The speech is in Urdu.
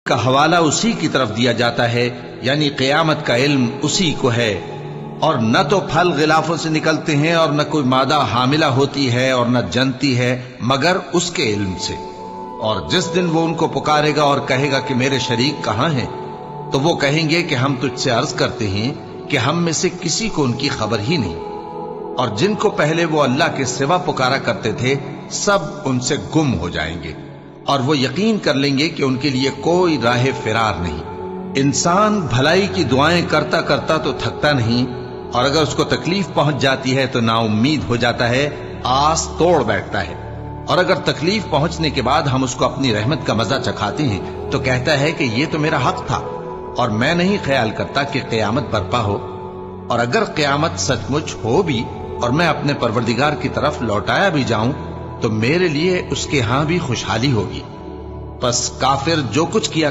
کا حوالہ اسی کی طرف دیا جاتا ہے، یعنی قیامت کا علم اسی کو ہے، اور نہ تو پھل غلافوں سے نکلتے ہیں اور نہ کوئی مادہ حاملہ ہوتی ہے اور نہ جنتی ہے مگر اس کے علم سے۔ اور جس دن وہ ان کو پکارے گا اور کہے گا کہ میرے شریک کہاں ہیں، تو وہ کہیں گے کہ ہم تجھ سے عرض کرتے ہیں کہ ہم میں سے کسی کو ان کی خبر ہی نہیں، اور جن کو پہلے وہ اللہ کے سوا پکارا کرتے تھے سب ان سے گم ہو جائیں گے، اور وہ یقین کر لیں گے کہ ان کے لیے کوئی راہ فرار نہیں۔ انسان بھلائی کی دعائیں کرتا کرتا تو تھکتا نہیں، اور اگر اس کو تکلیف پہنچ جاتی ہے تو نا امید ہو جاتا ہے، آس توڑ بیٹھتا ہے، اور اگر تکلیف پہنچنے کے بعد ہم اس کو اپنی رحمت کا مزہ چکھاتے ہیں تو کہتا ہے کہ یہ تو میرا حق تھا، اور میں نہیں خیال کرتا کہ قیامت برپا ہو۔ اور اگر قیامت سچ مچ ہو بھی اور میں اپنے پروردگار کی طرف لوٹایا بھی جاؤں تو میرے لیے اس کے ہاں بھی خوشحالی ہوگی۔ پس کافر جو کچھ کیا